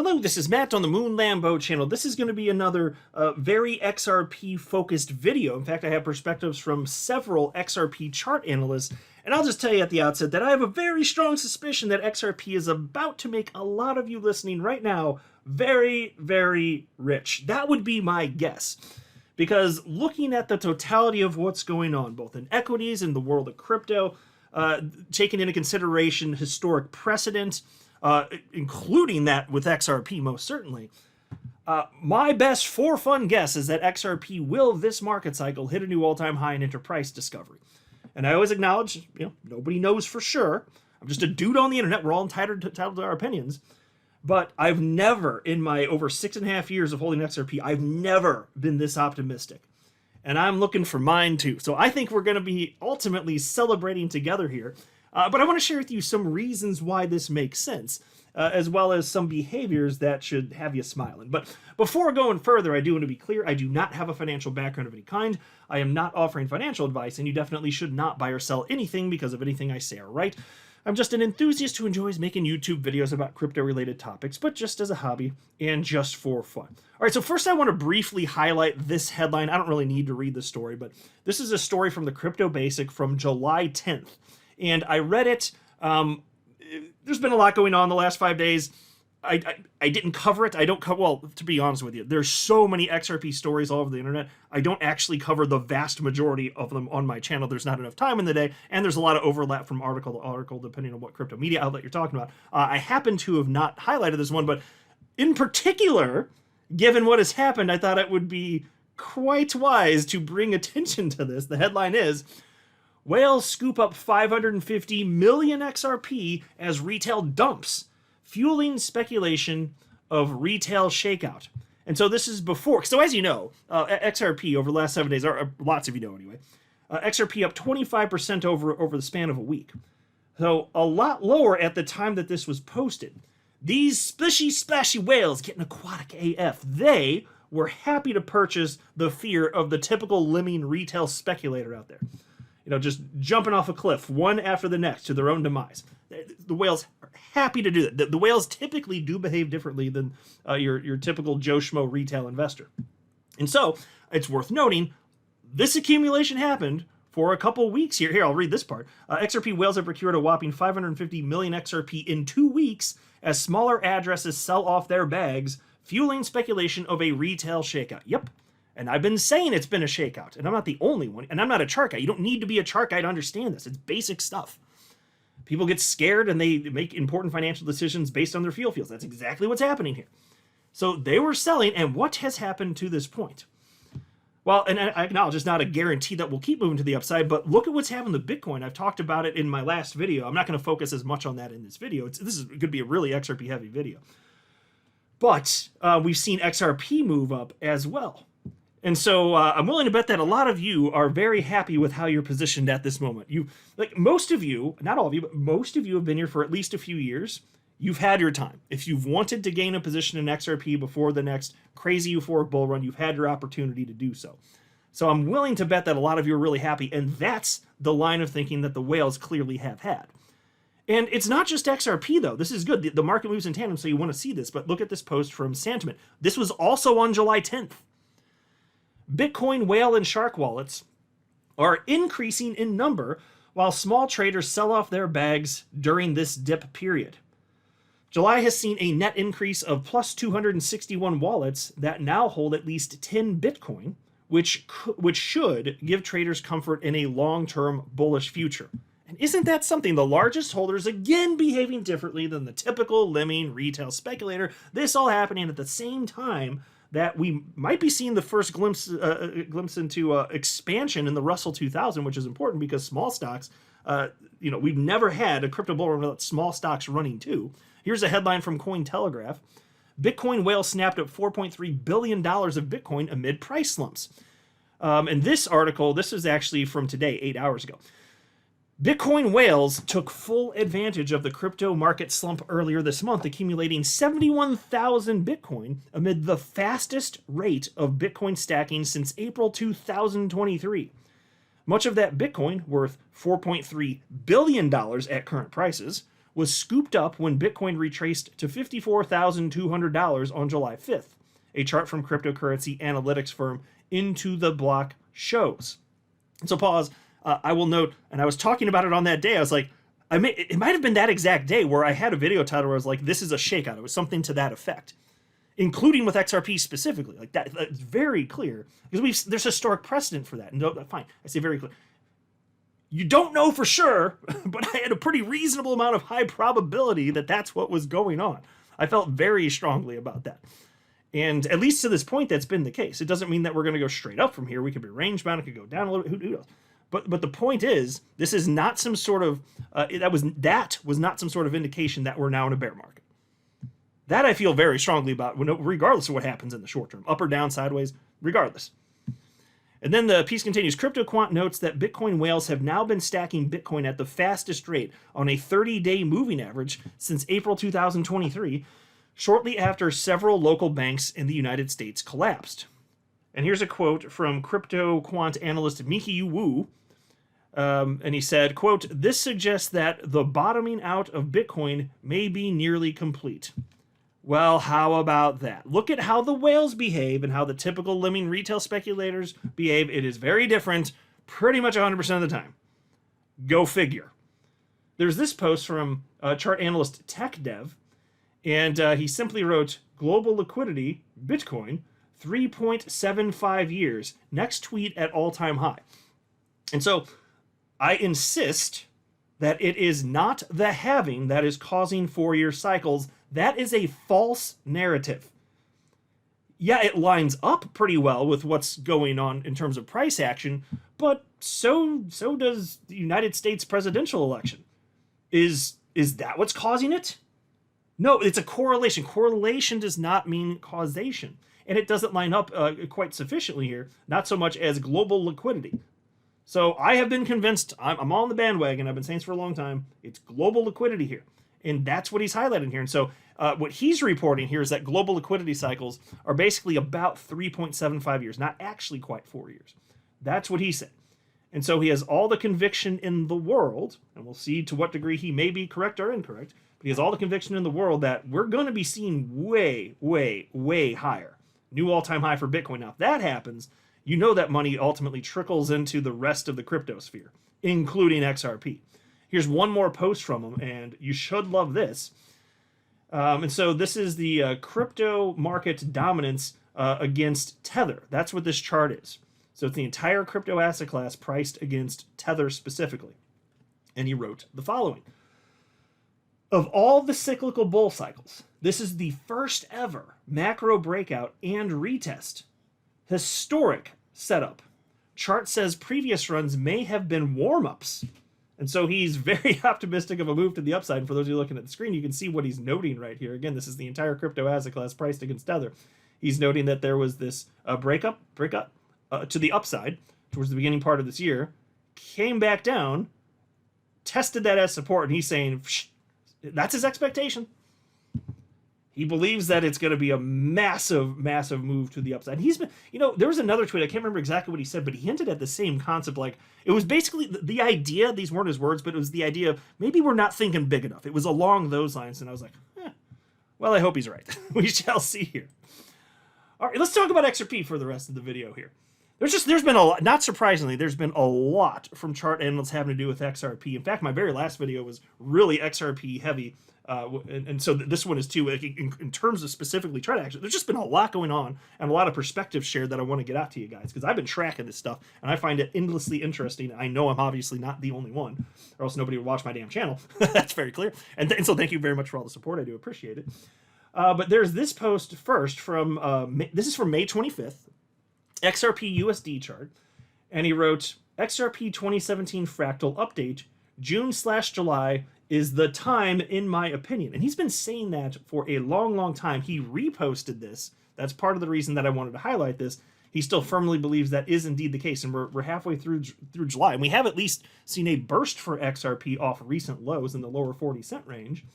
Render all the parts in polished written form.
Hello, this is Matt on the Moon Lambo channel. This is going to be another very XRP focused video. In fact, I have perspectives from several XRP chart analysts, and I'll just tell you at the outset that I have a very strong suspicion that XRP is about to make a lot of you listening right now very, very rich. That would be my guess. Because looking at the totality of what's going on, both in equities and the world of crypto, taking into consideration historic precedent, including that with XRP most certainly, my best for fun guess is that XRP will this market cycle hit a new all-time high in enterprise discovery. And I always acknowledge, nobody knows for sure. I'm just a dude on the internet. We're all entitled to our opinions. But I've never, in my over 6.5 years of holding XRP, I've never been this optimistic. And I'm looking for mine too. So I think we're going to be ultimately celebrating together here. But I want to share with you some reasons why this makes sense, as well as some behaviors that should have you smiling. But before going further, I do want to be clear, I do not have a financial background of any kind. I am not offering financial advice, and you definitely should not buy or sell anything because of anything I say or write. I'm just an enthusiast who enjoys making YouTube videos about crypto-related topics, but just as a hobby and just for fun. All right, so first I want to briefly highlight this headline. I don't really need to read the story, but this is a story from the Crypto Basic from July 10th. And I read it. There's been a lot going on the last 5 days. I didn't cover it. I don't cover, well, to be honest with you, there's so many XRP stories all over the internet. I don't actually cover the vast majority of them on my channel. There's not enough time in the day, and there's a lot of overlap from article to article depending on what crypto media outlet you're talking about. I happen to have not highlighted this one, but in particular, given what has happened, I thought it would be quite wise to bring attention to this. The headline is, whales scoop up 550 million XRP as retail dumps, fueling speculation of retail shakeout. And so this is before, so as you know, XRP over the last 7 days, or lots of you know anyway, XRP up 25% over the span of a week. So a lot lower at the time that this was posted. These splashy whales getting aquatic AF, they were happy to purchase the fear of the typical lemming retail speculator out there. Just jumping off a cliff, one after the next, to their own demise. The whales are happy to do that. The whales typically do behave differently than your typical Joe Schmo retail investor. And so, it's worth noting, this accumulation happened for a couple weeks here. Here, I'll read this part. XRP whales have procured a whopping 550 million XRP in 2 weeks as smaller addresses sell off their bags, fueling speculation of a retail shakeout. Yep. And I've been saying it's been a shakeout, and I'm not the only one, and I'm not a chart guy. You don't need to be a chart guy to understand this. It's basic stuff. People get scared and they make important financial decisions based on their feels. That's exactly what's happening here. So they were selling, and what has happened to this point? Well, and I acknowledge it's not a guarantee that we'll keep moving to the upside, but look at what's happened to Bitcoin. I've talked about it in my last video. I'm not going to focus as much on that in this video. This is going to be a really XRP heavy video. But we've seen XRP move up as well. And so I'm willing to bet that a lot of you are very happy with how you're positioned at this moment. Most of you, not all of you, but most of you have been here for at least a few years. You've had your time. If you've wanted to gain a position in XRP before the next crazy euphoric bull run, you've had your opportunity to do so. So I'm willing to bet that a lot of you are really happy, and that's the line of thinking that the whales clearly have had. And it's not just XRP, though. This is good. The market moves in tandem, so you want to see this. But look at this post from Sentiment. This was also on July 10th. Bitcoin, whale, and shark wallets are increasing in number while small traders sell off their bags during this dip period. July has seen a net increase of plus 261 wallets that now hold at least 10 Bitcoin, which should give traders comfort in a long-term bullish future. And isn't that something? The largest holders, again, behaving differently than the typical lemming retail speculator. This all happening at the same time that we might be seeing the first glimpse into expansion in the Russell 2000, which is important because small stocks, we've never had a crypto bull run without small stocks running too. Here's a headline from Cointelegraph. Bitcoin whale snapped up $4.3 billion of Bitcoin amid price slumps. And this article, this is actually from today, 8 hours ago. Bitcoin whales took full advantage of the crypto market slump earlier this month, accumulating 71,000 Bitcoin amid the fastest rate of Bitcoin stacking since April 2023. Much of that Bitcoin, worth $4.3 billion at current prices, was scooped up when Bitcoin retraced to $54,200 on July 5th, a chart from cryptocurrency analytics firm Into the Block shows. And so pause, I will note, and I was talking about it on that day, I was like, it might have been that exact day where I had a video title where I was like, this is a shakeout. It was something to that effect, including with XRP specifically. Like that's very clear because there's historic precedent for that. And fine, I say very clear. You don't know for sure, but I had a pretty reasonable amount of high probability that that's what was going on. I felt very strongly about that. And at least to this point, that's been the case. It doesn't mean that we're going to go straight up from here. We could be range bound. It could go down a little bit. Who knows? But the point is, this is not some sort of that was not some sort of indication that we're now in a bear market. That I feel very strongly about, regardless of what happens in the short term, up or down, sideways, regardless. And then the piece continues. CryptoQuant notes that Bitcoin whales have now been stacking Bitcoin at the fastest rate on a 30-day moving average since April 2023, shortly after several local banks in the United States collapsed. And here's a quote from CryptoQuant analyst Mickey Wu. And he said, quote, "This suggests that the bottoming out of Bitcoin may be nearly complete." Well, how about that? Look at how the whales behave and how the typical lemming retail speculators behave. It is very different pretty much 100% of the time. Go figure. There's this post from chart analyst Tech Dev, and he simply wrote, "Global liquidity, Bitcoin, 3.75 years. Next tweet at all-time high." And so I insist that it is not the halving that is causing 4-year cycles. That is a false narrative. Yeah, it lines up pretty well with what's going on in terms of price action, but so does the United States presidential election. Is that what's causing it? No, it's a correlation. Correlation does not mean causation. And it doesn't line up quite sufficiently here, not so much as global liquidity. So I have been convinced, I'm on the bandwagon, I've been saying this for a long time, it's global liquidity here. And that's what he's highlighting here. And so what he's reporting here is that global liquidity cycles are basically about 3.75 years, not actually quite 4 years. That's what he said. And so he has all the conviction in the world, and we'll see to what degree he may be correct or incorrect, but he has all the conviction in the world that we're going to be seeing way, way, way higher. New all-time high for Bitcoin. Now, if that happens, you know that money ultimately trickles into the rest of the crypto sphere, including XRP. Here's one more post from him, and you should love this. And so this is the crypto market dominance against Tether. That's what this chart is. So it's the entire crypto asset class priced against Tether specifically. And he wrote the following. Of all the cyclical bull cycles, this is the first ever macro breakout and retest. Historic setup. Chart says previous runs may have been warm-ups. And so he's very optimistic of a move to the upside. And for those of you looking at the screen, you can see what he's noting right here. Again, this is the entire crypto asset class priced against Tether. He's noting that there was this breakup to the upside towards the beginning part of this year, came back down, tested that as support, and he's saying, that's his expectation. He believes that it's going to be a massive, massive move to the upside. And he's been, there was another tweet, I can't remember exactly what he said, but he hinted at the same concept. Like, it was basically the idea, these weren't his words, but it was the idea of maybe we're not thinking big enough. It was along those lines. And I was like, well, I hope he's right. We shall see here. All right, let's talk about XRP for the rest of the video here. There's been a lot, not surprisingly, there's been a lot from chart analysts having to do with XRP. In fact, my very last video was really XRP heavy. And so this one is too, in terms of specifically chart action. There's just been a lot going on and a lot of perspectives shared that I want to get out to you guys, because I've been tracking this stuff and I find it endlessly interesting. I know I'm obviously not the only one, or else nobody would watch my damn channel. That's very clear. And so thank you very much for all the support. I do appreciate it. But there's this post first from, this is from May 25th, XRP USD chart. And he wrote, XRP 2017 fractal update, June/July is the time, in my opinion. And he's been saying that for a long, long time. He reposted this. That's part of the reason that I wanted to highlight this. He still firmly believes that is indeed the case. And we're halfway through July. And we have at least seen a burst for XRP off recent lows in the lower 40-cent range.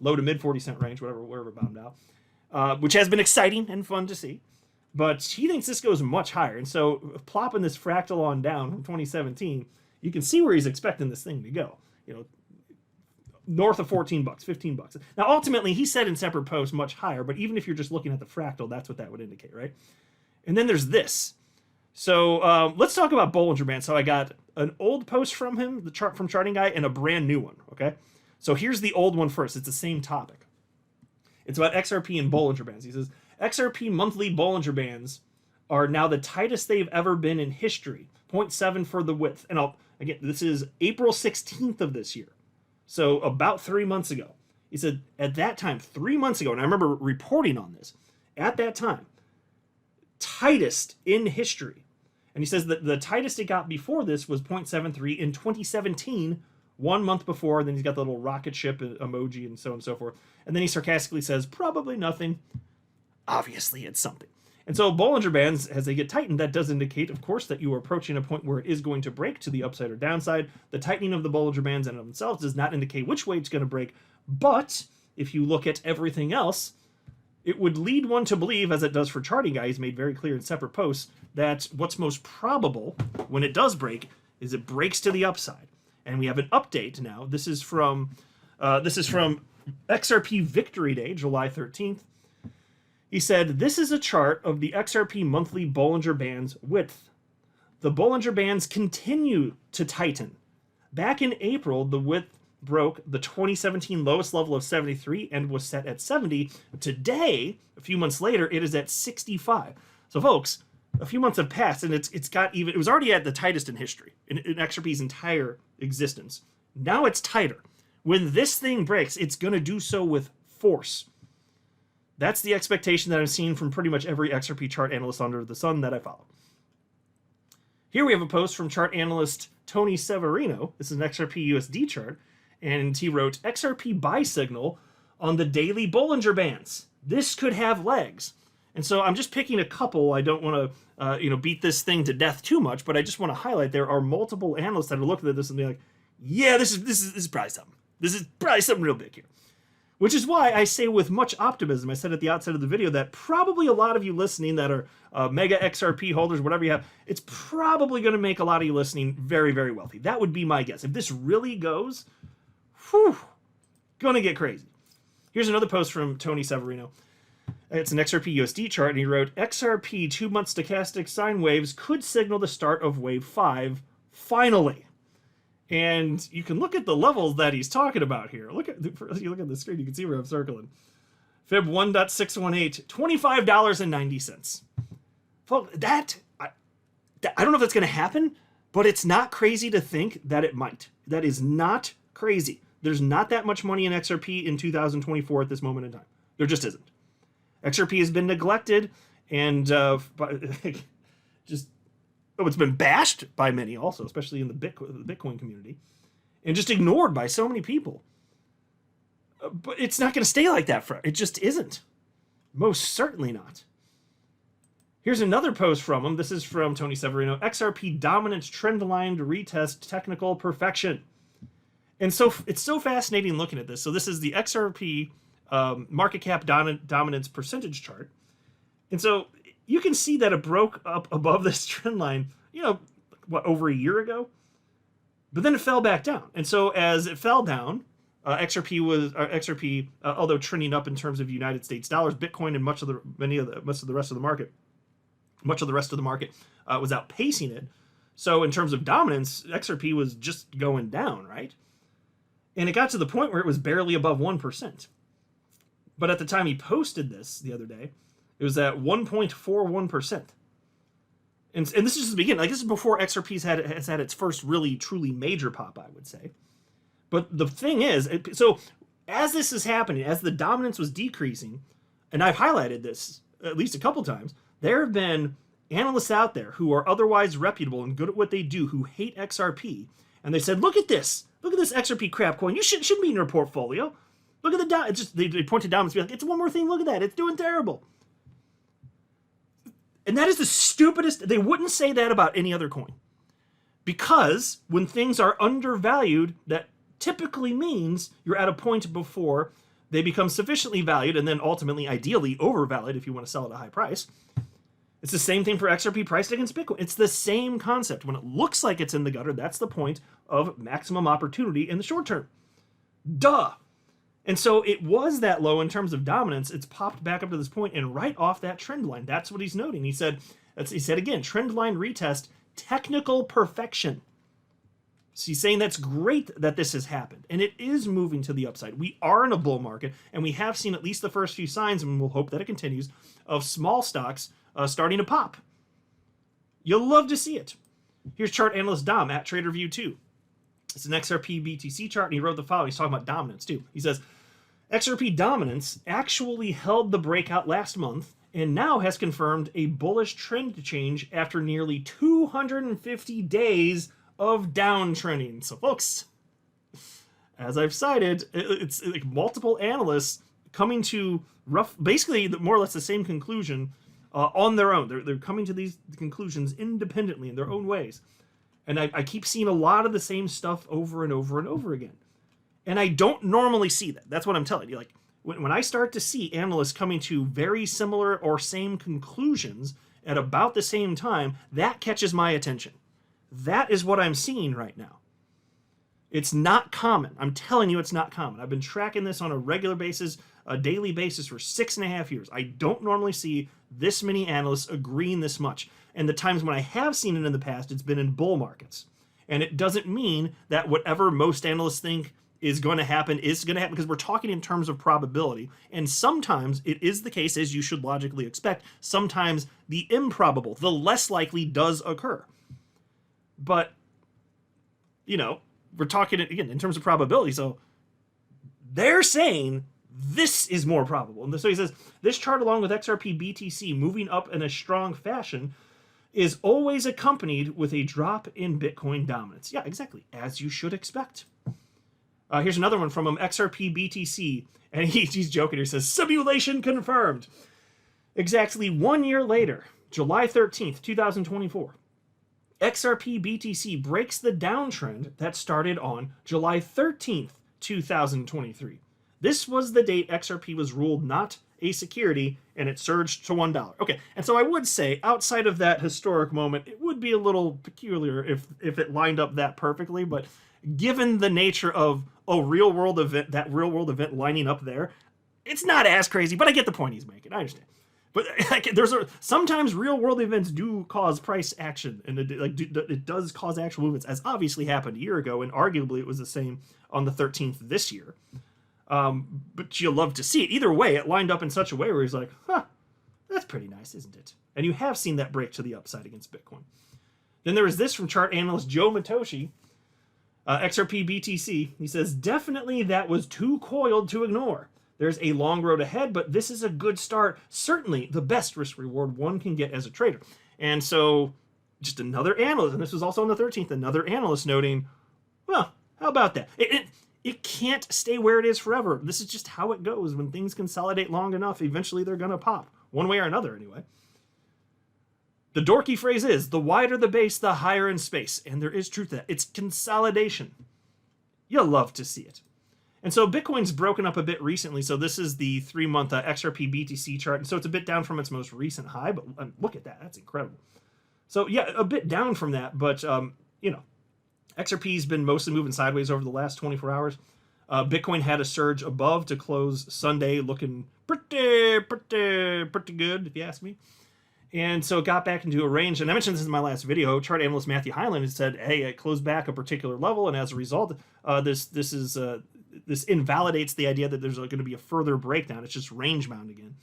Low to mid 40-cent range, wherever it bombed out. Which has been exciting and fun to see. But he thinks this goes much higher. And so plopping this fractal on down from 2017, you can see where he's expecting this thing to go. north of 14 bucks, 15 bucks. Now, ultimately, he said in separate posts much higher, but even if you're just looking at the fractal, that's what that would indicate, right? And then there's this. So let's talk about Bollinger Bands. So I got an old post from him, the chart from Charting Guy, and a brand new one, okay? So here's the old one first. It's the same topic. It's about XRP and Bollinger Bands. He says, XRP monthly Bollinger Bands are now the tightest they've ever been in history. 0.7 for the width. And again, this is April 16th of this year. So about 3 months ago. He said, at that time, 3 months ago, and I remember reporting on this, at that time, tightest in history. And he says that the tightest it got before this was 0.73 in 2017, 1 month before. Then he's got the little rocket ship emoji and so on and so forth. And then he sarcastically says, probably nothing. Obviously, it's something. And so Bollinger Bands, as they get tightened, that does indicate, of course, that you are approaching a point where it is going to break to the upside or downside. The tightening of the Bollinger Bands in and of themselves does not indicate which way it's going to break. But if you look at everything else, it would lead one to believe, as it does for Charting Guy, he's made very clear in separate posts, that what's most probable when it does break is it breaks to the upside. And we have an update now. This is from XRP Victory Day, July 13th. He said, this is a chart of the XRP monthly Bollinger Bands width. The Bollinger Bands continue to tighten. Back in April, the width broke the 2017 lowest level of 73 and was set at 70. Today, a few months later, it is at 65. So folks, a few months have passed and it was already at the tightest in history, in XRP's entire existence. Now it's tighter. When this thing breaks, it's going to do so with force. That's the expectation that I've seen from pretty much every XRP chart analyst under the sun that I follow. Here we have a post from chart analyst Tony Severino. This is an XRP USD chart. And he wrote, XRP buy signal on the daily Bollinger Bands. This could have legs. And so I'm just picking a couple. I don't want to beat this thing to death too much, but I just want to highlight there are multiple analysts that are looking at this and be like, yeah, this is probably something. This is probably something real big here. Which is why I say with much optimism, I said at the outset of the video that probably a lot of you listening that are mega XRP holders, whatever you have, it's probably going to make a lot of you listening very, very wealthy. That would be my guess. If this really goes, whew, gonna get crazy. Here's another post from Tony Severino. It's an XRP USD chart, and he wrote, XRP 2-month stochastic sine waves could signal the start of wave 5, finally. And you can look at the levels that he's talking about here. As you look at the screen, you can see where I'm circling. Fib 1.618, $25.90. Folks, I don't know if that's going to happen, but it's not crazy to think that it might. That is not crazy. There's not that much money in XRP in 2024 at this moment in time. There just isn't. XRP has been neglected and it's been bashed by many also, especially in the Bitcoin community, and just ignored by so many people. But it's not going to stay like that forever. It just isn't. Most certainly not. Here's another post from him. This is from Tony Severino. XRP dominance trend-aligned retest technical perfection. And so it's so fascinating looking at this. So this is the XRP market cap dominance percentage chart. And so you can see that it broke up above this trend line, over a year ago? But then it fell back down. And so as it fell down, XRP, although trending up in terms of United States dollars, Bitcoin and much of the rest of the market was outpacing it. So in terms of dominance, XRP was just going down, right? And it got to the point where it was barely above 1%. But at the time he posted this the other day, it was at 1.41%. And this is just the beginning. Like, this is before XRP has had its first really, truly major pop, I would say. But the thing is, so as this is happening, as the dominance was decreasing, and I've highlighted this at least a couple times, there have been analysts out there who are otherwise reputable and good at what they do who hate XRP. And they said, look at this XRP crap coin. You shouldn't be in your portfolio. Look at the they point to dominance and be like, it's one more thing. Look at that. It's doing terrible. And that is the stupidest. They wouldn't say that about any other coin. Because when things are undervalued, that typically means you're at a point before they become sufficiently valued and then ultimately, ideally, overvalued if you want to sell at a high price. It's the same thing for XRP priced against Bitcoin. It's the same concept. When it looks like it's in the gutter, that's the point of maximum opportunity in the short term. Duh. And so it was that low in terms of dominance. It's popped back up to this point and right off that trend line. That's what he's noting. He said again, trend line retest, technical perfection. So he's saying that's great that this has happened, and it is moving to the upside. We are in a bull market, and we have seen at least the first few signs, and we'll hope that it continues, of small stocks starting to pop. You'll love to see it. Here's chart analyst Dom at TraderView2. It's an XRP BTC chart, and he wrote the following. He's talking about dominance, too. He says, XRP dominance actually held the breakout last month and now has confirmed a bullish trend change after nearly 250 days of downtrending. So, folks, as I've cited, it's like multiple analysts coming to basically more or less the same conclusion on their own. They're coming to these conclusions independently in their own ways. And I keep seeing a lot of the same stuff over and over and over again. And I don't normally see that. That's what I'm telling you. Like, when I start to see analysts coming to very similar or same conclusions at about the same time, that catches my attention. That is what I'm seeing right now. It's not common. I'm telling you, it's not common. I've been tracking this on a regular basis, a daily basis for 6.5 years. I don't normally see this many analysts agreeing this much. And the times when I have seen it in the past, it's been in bull markets. And it doesn't mean that whatever most analysts think is going to happen, because we're talking in terms of probability. And sometimes it is the case, as you should logically expect, sometimes the improbable, the less likely, does occur. But, you know, we're talking, again, in terms of probability. So they're saying this is more probable. And so he says, this chart, along with XRP BTC moving up in a strong fashion, is always accompanied with a drop in Bitcoin dominance. Yeah, exactly, as you should expect. Here's another one from him, XRP BTC. And he's joking. He says, simulation confirmed. Exactly 1 year later, July 13th, 2024. XRP BTC breaks the downtrend that started on July 13th, 2023. This was the date XRP was ruled not a security, and it surged to $1. Okay, and so I would say, outside of that historic moment, it would be a little peculiar if it lined up that perfectly, but given the nature of a real-world event, that real-world event lining up there, it's not as crazy, but I get the point he's making. I understand. But like, sometimes real-world events do cause price action, and it does cause actual movements, as obviously happened a year ago, and arguably it was the same on the 13th this year. But you'll love to see it. Either way, it lined up in such a way where he's like, huh, that's pretty nice, isn't it? And you have seen that break to the upside against Bitcoin. Then there is this from chart analyst Joe Matoshi, XRP BTC. He says, definitely that was too coiled to ignore. There's a long road ahead, but this is a good start. Certainly the best risk reward one can get as a trader. And so just another analyst, and this was also on the 13th, another analyst noting, well, how about that? It can't stay where it is forever. This is just how it goes. When things consolidate long enough, eventually they're going to pop. One way or another, anyway. The dorky phrase is, the wider the base, the higher in space. And there is truth to that. It's consolidation. You'll love to see it. And so Bitcoin's broken up a bit recently. So this is the 3-month XRP BTC chart. And so it's a bit down from its most recent high. But look at that. That's incredible. So yeah, a bit down from that. But, you know, XRP's been mostly moving sideways over the last 24 hours. Bitcoin had a surge above to close Sunday, looking pretty good, if you ask me. And so it got back into a range. And I mentioned this in my last video. Chart analyst Matthew Hyland had said, hey, it closed back a particular level. And as a result, this invalidates the idea that there's going to be a further breakdown. It's just range bound again.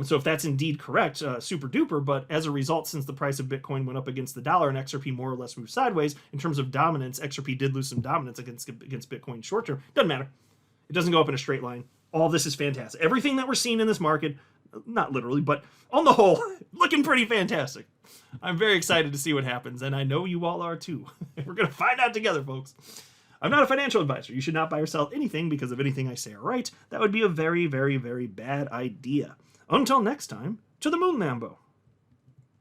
So if that's indeed correct, super duper. But as a result, since the price of Bitcoin went up against the dollar and XRP more or less moved sideways, in terms of dominance, XRP did lose some dominance against Bitcoin short term. Doesn't matter. It doesn't go up in a straight line. All this is fantastic. Everything that we're seeing in this market, not literally, but on the whole, looking pretty fantastic. I'm very excited to see what happens, and I know you all are too. We're going to find out together, folks. I'm not a financial advisor. You should not buy or sell anything because of anything I say or write. That would be a very, very, very bad idea. Until next time, to the moon, Lambo.